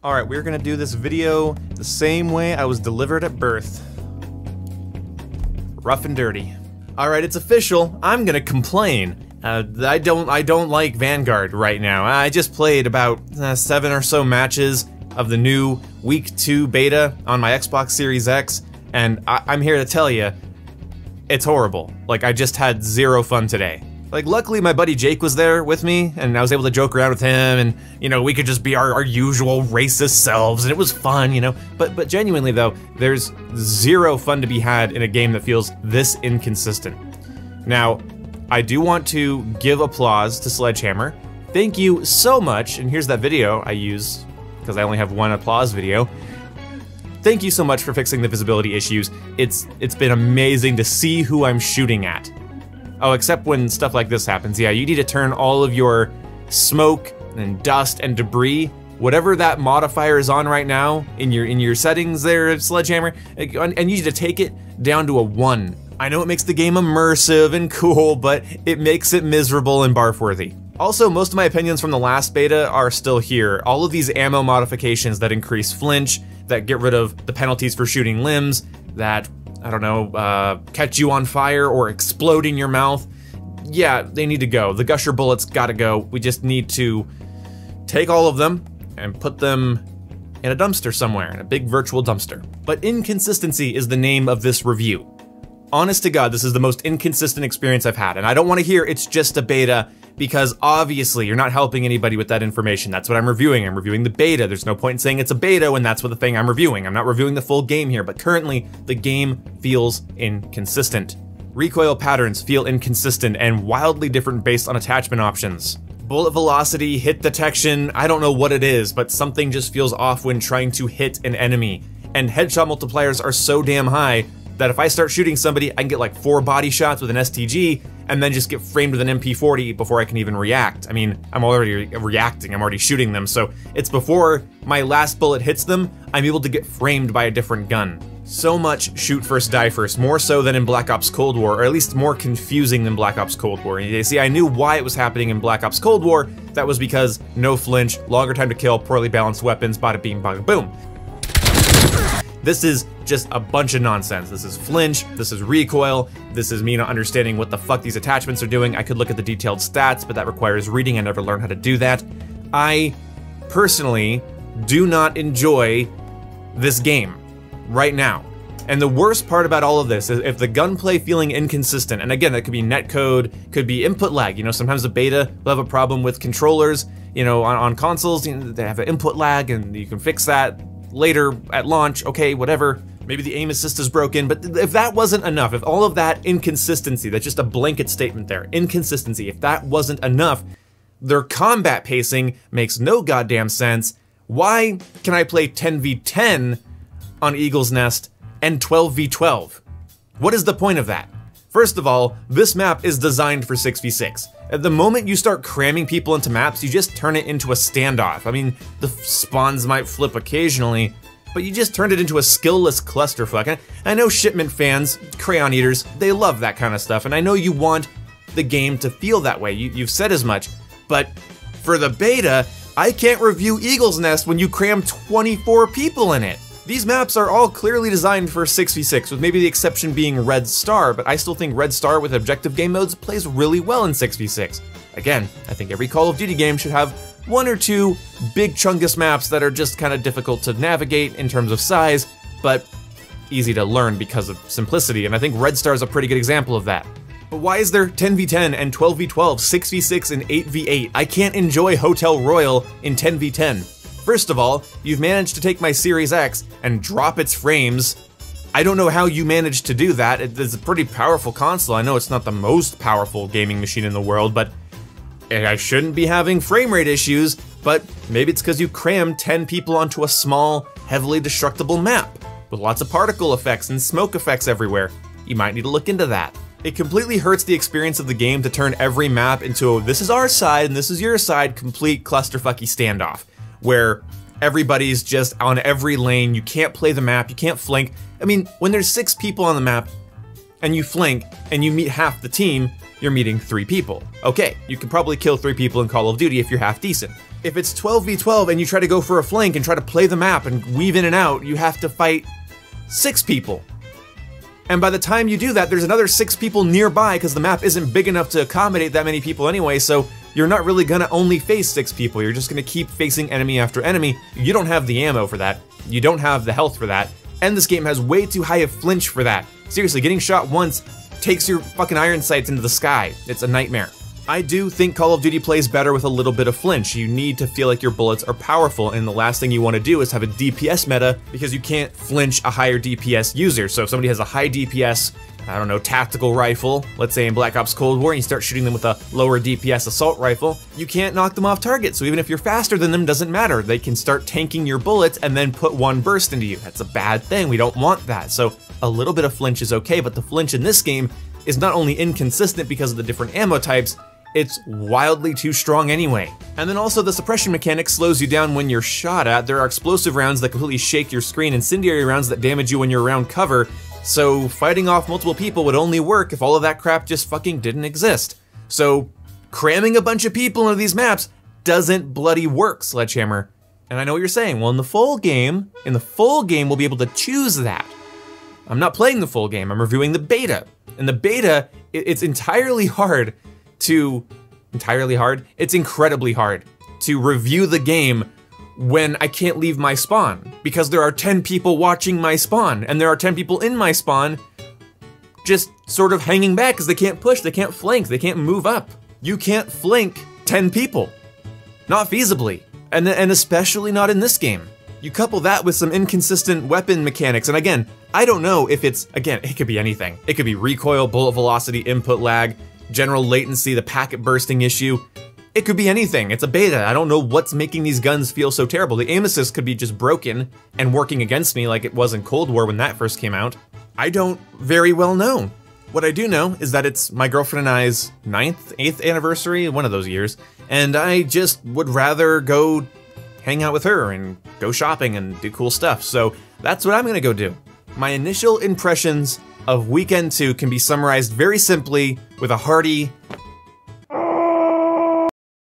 Alright, we're gonna do this video the same way I was delivered at birth. Rough and dirty. Alright, it's official. I'm gonna complain. I don't like Vanguard right now. I just played about 7 or so matches of the new Week 2 beta on my Xbox Series X, and I'm here to tell you, it's horrible. Like, I just had zero fun today. Like, luckily my buddy Jake was there with me, and I was able to joke around with him, and, you know, we could just be our usual racist selves, and it was fun, you know? But genuinely though, there's zero fun to be had in a game that feels this inconsistent. Now, I do want to give applause to Sledgehammer. Thank you so much, and here's that video I use, because I only have one applause video. Thank you so much for fixing the visibility issues. It's been amazing to see who I'm shooting at. Oh, except when stuff like this happens. Yeah, you need to turn all of your smoke and dust and debris, whatever that modifier is on right now in your settings there, Sledgehammer, and you need to take it down to a 1. I know it makes the game immersive and cool, but it makes it miserable and barf-worthy. Also, most of my opinions from the last beta are still here. All of these ammo modifications that increase flinch, that get rid of the penalties for shooting limbs, that, I don't know, catch you on fire or explode in your mouth. Yeah, they need to go. The gusher bullets gotta go. We just need to take all of them and put them in a dumpster somewhere, in a big virtual dumpster. But inconsistency is the name of this review. Honest to God, this is the most inconsistent experience I've had, and I don't want to hear it's just a beta, because obviously you're not helping anybody with that information. That's what I'm reviewing. I'm reviewing the beta. There's no point in saying it's a beta when that's what the thing I'm reviewing. I'm not reviewing the full game here, but currently the game feels inconsistent. Recoil patterns feel inconsistent and wildly different based on attachment options. Bullet velocity, hit detection, I don't know what it is, but something just feels off when trying to hit an enemy. And headshot multipliers are so damn high that if I start shooting somebody, I can get like 4 body shots with an STG, and then just get framed with an MP40 before I can even react. I mean, I'm already reacting, I'm already shooting them, so it's before my last bullet hits them, I'm able to get framed by a different gun. So much shoot first, die first, more so than in Black Ops Cold War, or at least more confusing than Black Ops Cold War. You see, I knew why it was happening in Black Ops Cold War. That was because no flinch, longer time to kill, poorly balanced weapons, bada bing, bada boom. This is just a bunch of nonsense. This is flinch, this is recoil, this is me not understanding what the fuck these attachments are doing. I could look at the detailed stats, but that requires reading. I never learned how to do that. I personally do not enjoy this game right now. And the worst part about all of this is if the gunplay feeling inconsistent, and again, that could be netcode, could be input lag. You know, sometimes the beta will have a problem with controllers, you know, on consoles, you know, they have an input lag and you can fix that later at launch, okay, whatever. Maybe the aim assist is broken, but if that wasn't enough, if all of that inconsistency, that's just a blanket statement there, inconsistency, if that wasn't enough, their combat pacing makes no goddamn sense. Why can I play 10v10 on Eagle's Nest and 12v12? What is the point of that? First of all, this map is designed for 6v6. At the moment you start cramming people into maps, you just turn it into a standoff. I mean, the spawns might flip occasionally, but you just turned it into a skillless clusterfuck. I know Shipment fans, Crayon Eaters, they love that kind of stuff, and I know you want the game to feel that way. You've said as much, but for the beta, I can't review Eagle's Nest when you cram 24 people in it. These maps are all clearly designed for 6v6, with maybe the exception being Red Star, but I still think Red Star with objective game modes plays really well in 6v6. Again, I think every Call of Duty game should have 1 or 2 big chungus maps that are just kind of difficult to navigate in terms of size, but easy to learn because of simplicity, and I think Red Star is a pretty good example of that. But why is there 10v10 and 12v12, 6v6 and 8v8? I can't enjoy Hotel Royal in 10v10. First of all, you've managed to take my Series X and drop its frames. I don't know how you managed to do that. It's a pretty powerful console. I know it's not the most powerful gaming machine in the world, but I shouldn't be having frame rate issues, but maybe it's because you crammed 10 people onto a small, heavily destructible map with lots of particle effects and smoke effects everywhere. You might need to look into that. It completely hurts the experience of the game to turn every map into a this is our side and this is your side complete clusterfucky standoff, where everybody's just on every lane, you can't play the map, you can't flank. I mean, when there's 6 people on the map, and you flank, and you meet half the team, you're meeting 3 people. Okay, you can probably kill 3 people in Call of Duty if you're half decent. If it's 12v12 and you try to go for a flank and try to play the map and weave in and out, you have to fight 6 people. And by the time you do that, there's another 6 people nearby because the map isn't big enough to accommodate that many people anyway, so you're not really gonna only face 6 people, you're just gonna keep facing enemy after enemy. You don't have the ammo for that, you don't have the health for that, and this game has way too high a flinch for that. Seriously, getting shot once takes your fucking iron sights into the sky. It's a nightmare. I do think Call of Duty plays better with a little bit of flinch. You need to feel like your bullets are powerful, and the last thing you want to do is have a DPS meta because you can't flinch a higher DPS user. So if somebody has a high DPS, I don't know, tactical rifle, let's say in Black Ops Cold War, and you start shooting them with a lower DPS assault rifle, you can't knock them off target. So even if you're faster than them, doesn't matter. They can start tanking your bullets and then put one burst into you. That's a bad thing. We don't want that. So a little bit of flinch is okay, but the flinch in this game is not only inconsistent because of the different ammo types, it's wildly too strong anyway. And then also the suppression mechanic slows you down when you're shot at. There are explosive rounds that completely shake your screen, incendiary rounds that damage you when you're around cover, so fighting off multiple people would only work if all of that crap just fucking didn't exist. So cramming a bunch of people into these maps doesn't bloody work, Sledgehammer. And I know what you're saying, well in the full game we'll be able to choose that. I'm not playing the full game, I'm reviewing the beta. And the beta, it's incredibly hard to review the game when I can't leave my spawn, because there are 10 people watching my spawn, and there are 10 people in my spawn just sort of hanging back because they can't push, they can't flank, they can't move up. You can't flank 10 people. Not feasibly, and especially not in this game. You couple that with some inconsistent weapon mechanics, and again, I don't know if it's, again, it could be anything. It could be recoil, bullet velocity, input lag, general latency, the packet bursting issue. It could be anything, it's a beta. I don't know what's making these guns feel so terrible. The aim assist could be just broken and working against me like it was in Cold War when that first came out. I don't very well know. What I do know is that it's my girlfriend and I's 9th, 8th anniversary, one of those years, and I just would rather go hang out with her and go shopping and do cool stuff, so that's what I'm gonna go do. My initial impressions of Weekend 2 can be summarized very simply with a hearty